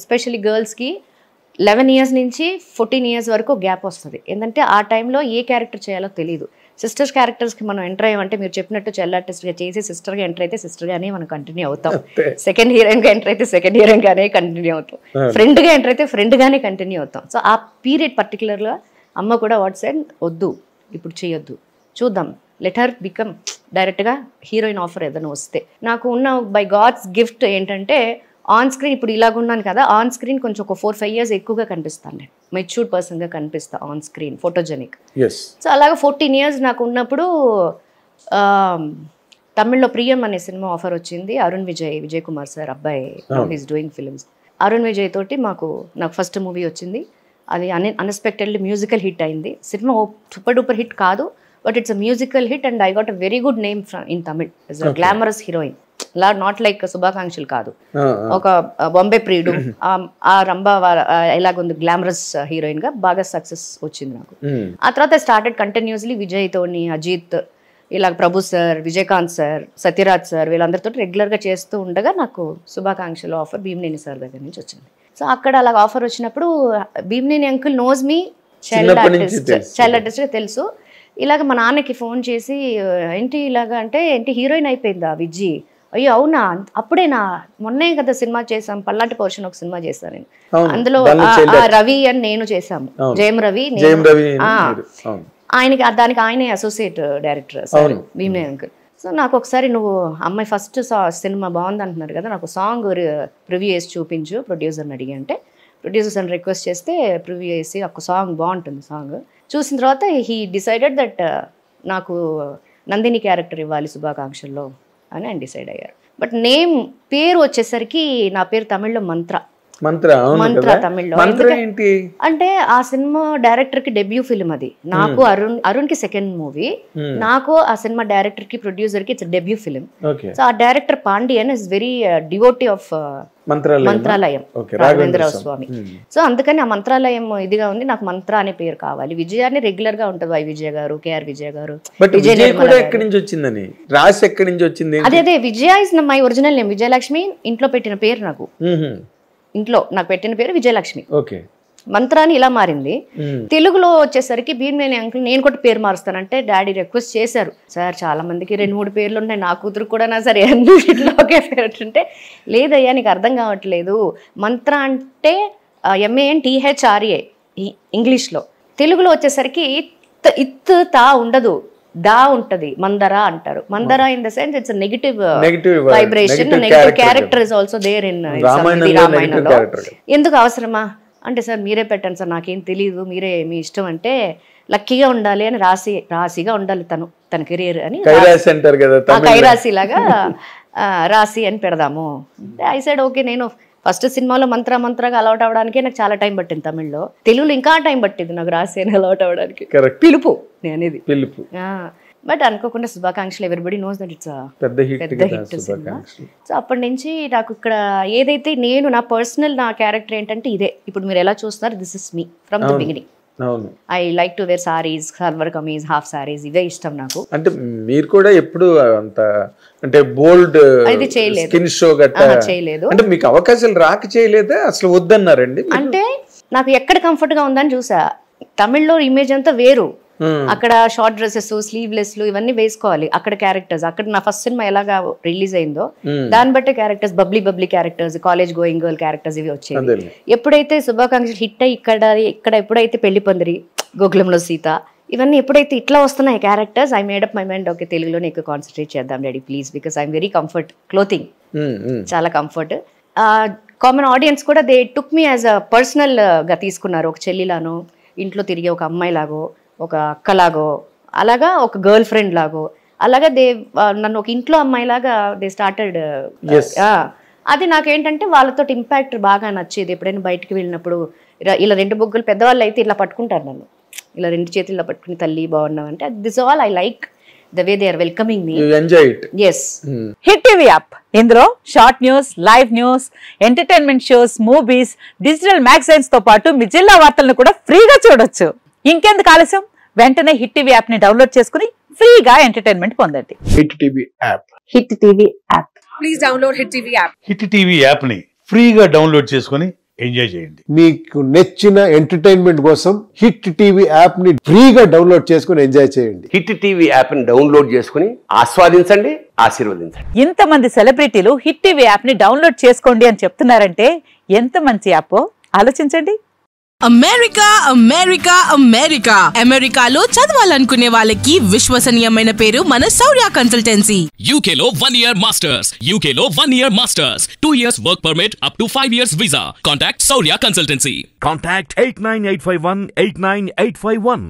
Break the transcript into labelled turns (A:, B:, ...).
A: Especially గర్ల్స్కి 11 years నుంచి 14 years వరకు గ్యాప్ వస్తుంది. ఏంటంటే ఆ టైంలో ఏ క్యారెక్టర్ చేయాలో తెలియదు. సిస్టర్స్ క్యారెక్టర్స్కి మనం ఎంటర్ అయ్యామంటే మీరు చెప్పినట్టు చెల్ ఆర్టిస్ట్గా చేసి సిస్టర్గా ఎంటర్ అయితే సిస్టర్గానే మనం కంటిన్యూ అవుతాం. సెకండ్ హీరోయిన్గా ఎంటర్ అయితే సెకండ్ హీరోయిన్గానే కంటిన్యూ అవుతాం. ఫ్రెండ్గా ఎంటర్ అయితే ఫ్రెండ్గానే కంటిన్యూ అవుతాం. సో ఆ పీరియడ్ పర్టికులర్గా అమ్మ కూడా వాట్సాప్ వద్దు ఇప్పుడు చేయొద్దు, చూద్దాం, లెట్ హర్ బికమ్ డైరెక్ట్గా హీరోయిన్ ఆఫర్ ఏదైనా వస్తే. నాకు ఉన్న బై గాడ్స్ గిఫ్ట్ ఏంటంటే ఆన్ స్క్రీన్ ఇప్పుడు ఇలాగున్నాను కదా, ఆన్ స్క్రీన్ కొంచెం ఒక 4-5 years ఎక్కువగా కనిపిస్తాను. నేను మెచ్యూర్డ్ పర్సన్గా కనిపిస్తాను ఆన్ స్క్రీన్, ఫోటోజెనిక్. సో అలాగే 14 years నాకు ఉన్నప్పుడు తమిళ్లో ప్రియం అనే సినిమా ఆఫర్ వచ్చింది. అరుణ్ విజయ్ కుమార్ సార్ అబ్బాయి, is doing films. Arun Vijay తోటి నాకు ఫస్ట్ మూవీ వచ్చింది. అది అన్ఎక్స్పెక్టెడ్లీ మ్యూజికల్ హిట్ అయింది. సినిమా సూపర్ డూపర్ హిట్ కాదు, but it's a musical hit and I got a very good name in Tamil. It's a glamorous heroine, not like శుభాకాంక్షలు కాదు, ఒక బాంబే ప్రియుడు ఆ రంభా ఎలాగుంది గ్లామరస్ హీరోయిన్ గా బాగా సక్సెస్ వచ్చింది నాకు. ఆ తర్వాత స్టార్టెడ్ కంటిన్యూస్లీ విజయ్ తోని, అజిత్, ఇలా Prabhu sir, Vijayakanth sir, Sathyaraj sir వీళ్ళందరితో రెగ్యులర్గా చేస్తూ ఉండగా నాకు శుభాకాంక్షలు ఆఫర్ భీమనేని సార్ దగ్గర నుంచి వచ్చింది. సో అక్కడ అలాగ ఆఫర్ వచ్చినప్పుడు Bhimaneni uncle knows me, child ఆర్టిస్ట్గా తెలుసు. ఇలాగ మా నాన్నకి ఫోన్ చేసి ఏంటి ఇలాగ అంటే, ఏంటి హీరోయిన్ అయిపోయిందా విజ్జి? అయ్యో అవునా, అప్పుడేనా, మొన్నే కదా సినిమా చేసాం, పల్లాటి పోర్షన్ ఒక సినిమా చేశాను నేను, అందులో రవి అని నేను చేశాము, జయం రవి. ఆయనకి దానికి ఆయనే associate director sir Bhimaneni uncle. So నాకు ఒకసారి నువ్వు అమ్మాయి ఫస్ట్ సినిమా బాగుంది అంటున్నారు కదా, నాకు సాంగ్ ప్రివ్యూ చేసి చూపించు ప్రొడ్యూసర్ని అడిగి అంటే, ప్రొడ్యూసర్స్ అని రిక్వెస్ట్ చేస్తే ప్రివ్యూ చేసి ఒక సాంగ్ బాగుంటుంది, సాంగ్ చూసిన తర్వాత హీ డిసైడెడ్ దట్ నాకు నందిని క్యారెక్టర్ ఇవ్వాలి శుభాకాంక్షల్లో అని ఆయన డిసైడ్ అయ్యారు. బట్ నేమ్ పేరు వచ్చేసరికి నా పేరు తమిళ్లో మంత్ర తమిళ్లో. అంటే ఆ సినిమా డైరెక్టర్ కి డెబ్యూ ఫిల్మ్ అది. నాకు అరుణ్ కి సెకండ్ మూవీ, నాకు ఆ సినిమా డైరెక్టర్ కి ప్రొడ్యూసర్ కి ఇట్స్ డెబ్యూ ఫిల్మ్. సో ఆ director Pandian is very devotee of Mantralayam, Raghavendrarao Swami. So అందుకని ఆ మంత్రాలయం ఇదిగా ఉంది, నాకు మంత్ర అనే పేరు కావాలి. విజయాన్ని రెగ్యులర్ గా ఉంటుంది, వై విజయ గారు, కేఆర్ విజయ గారు. అదే Vijaya is my original name, Vijayalakshmi ఇంట్లో పెట్టిన పేరు నాకు. ఇంట్లో నాకు పెట్టిన పేరు విజయలక్ష్మి, మంత్రాన్ని ఇలా మారింది. తెలుగులో వచ్చేసరికి భీమనేని అంకుల్ నేను కూడా పేరు మారుస్తానంటే డాడీ రిక్వెస్ట్ చేశారు, సార్ చాలా మందికి 2-3 పేర్లు ఉన్నాయి, నా కూతురు కూడా నా సరే ఇట్లా ఒకే పేరు అంటే, లేదయ్యా నీకు అర్థం కావట్లేదు, మంత్ర అంటే MANTHRA ఇంగ్లీష్లో, తెలుగులో వచ్చేసరికి ఇత్ తా ఉండదు, దా ఉంటది, మందర అంటారు. Manthara in the sense it's negative vibration, negative character is also there in రామాయణంలో. ఎందుకు అవసరమా అంటే, సార్ మీరే పెట్టండి సార్, నాకేం తెలియదు, మీరే మీ ఇష్టం అంటే, లక్కీగా ఉండాలి అని రాశిగా ఉండాలి తన కెరీర్ అని కైరాశి లాగా రాశి అని పెడదాము. I side okay. నేను ఫస్ట్ సినిమాలో మంత్రగా అలౌట్ అవ్వడానికి నాకు చాలా టైం పట్టింది తమిళ్లో, తెలుగులో ఇంకా టైం పట్టింది నాకు రాశి అని అలౌట్ అవ్వడానికి. పిలుపు నేను అనేది పిలుపు. బట్ అనుకోకుండా శుభాకాంక్షలు, ఎవరిబడి నోస్ దట్ ఇట్స్ పెద్ద హిట్ సినిమా. సో అప్పటి నుంచి నాకు ఇక్కడ ఏదైతే నేను నా పర్సనల్ నా క్యారెక్టర్ ఏంటంటే ఇదే. ఇప్పుడు మీరు ఎలా చూస్తున్నారు, this is me from the beginning. I like to wear saris, salwar kameez, half saris, ఇవే ఇష్టం నాకు. అంటే మీరు కూడా ఎప్పుడు అంత అంటే బోల్డ్ స్కిన్ షో గట్టా చేయలేదు, అంటే మీకు అవకాశాలు రాక చేయలేదా, అసలు వద్దన్నారండి? అంటే నాకు ఎక్కడ కంఫర్ట్ గా ఉందని చూసా. తమిళ్లో ఇమేజ్ అంతా వేరు, అక్కడ షార్ట్ డ్రెస్సెస్, స్లీవ్లెస్ ఇవన్నీ వేసుకోవాలి. అక్కడ క్యారెక్టర్స్, అక్కడ నా ఫస్ట్ సినిమా ఎలాగా రిలీజ్ అయిందో దాన్ని బట్టే characters, bubbly characters, college going girl characters ఇవి వచ్చాయి. ఎప్పుడైతే శుభాకాంక్షలు హిట్ అయ్యి ఇక్కడ ఎప్పుడైతే పెళ్లి పందిరి, గోకులంలో సీత, ఇవన్నీ ఎప్పుడైతే ఇట్లా వస్తున్నాయి characters, I made up my mind okay తెలుగులోనే ఎక్కువ కాన్సన్ట్రేట్ చేద్దాం daddy please, because I'm very comfort clothing, చాలా కంఫర్ట్. కామన్ ఆడియన్స్ కూడా they took me as a personal గా తీసుకున్నారు, ఒక చెల్లిలానో, ఇంట్లో తిరిగే ఒక అమ్మాయిలాగో, ఒక అక్కలాగో, అలాగా ఒక గర్ల్ ఫ్రెండ్ లాగో, అలాగా నన్ను ఒక ఇంట్లో అమ్మాయిలాగా దే స్టార్టెడ్. అది నాకేంటంటే వాళ్ళతో ఇంపాక్ట్ బాగా నచ్చేది. ఎప్పుడైనా బయటకు వెళ్ళినప్పుడు ఇలా 2 బొగ్గులు పెద్దవాళ్ళు అయితే ఇలా పట్టుకుంటారు నన్ను, ఇలా 2 చేతుల్లో పట్టుకుని తల్లి బాగున్నావు అంటే, this all I like the way they are welcoming me. Yes.
B: Hit TV app, ఇందులో short news, live news, entertainment shows, movies, digital magazines తో పాటు మీ జిల్లా వార్తలను కూడా ఫ్రీగా చూడొచ్చు. ఇంకెందుకు ఆలస్యం, వెంటనే హిట్ టీవీ యాప్ ని డౌన్లోడ్ చేసుకుని ఫ్రీగా ఎంటర్టైన్మెంట్ పొందండి. Hit TV app. Hit TV app. Please download hit TV app.
C: Hit TV app ని ఫ్రీగా డౌన్లోడ్ చేసుకుని ఎంజాయ్ చేయండి.
D: మీకు నచ్చిన ఎంటర్టైన్మెంట్ కోసం హిట్ టీవీ యాప్ ని ఫ్రీగా డౌన్లోడ్ చేసుకుని ఎంజాయ్ చేయండి.
E: హిట్ టీవీ యాప్ ని డౌన్లోడ్ చేసుకుని ఆస్వాదించండి, ఆశీర్వదించండి.
B: ఇంతమంది సెలబ్రిటీలు హిట్ టీవీ యాప్ ని డౌన్లోడ్ చేసుకోండి అని చెప్తున్నారంటే ఎంత మంచి యాప్ ఆలోచించండి.
F: అమెరికా అమెరికా అమెరికా అమెరికాలో చదవాలనుకునే వాళ్ళకి విశ్వసనీయమైన పేరు మన శౌర్య కన్సల్టెన్సీ.
G: UK లో 1 year masters, UK లో 1 year masters, 2 years work permit up to 5 years visa. Contact Saurya Consultancy.
C: Contact 89851 89851.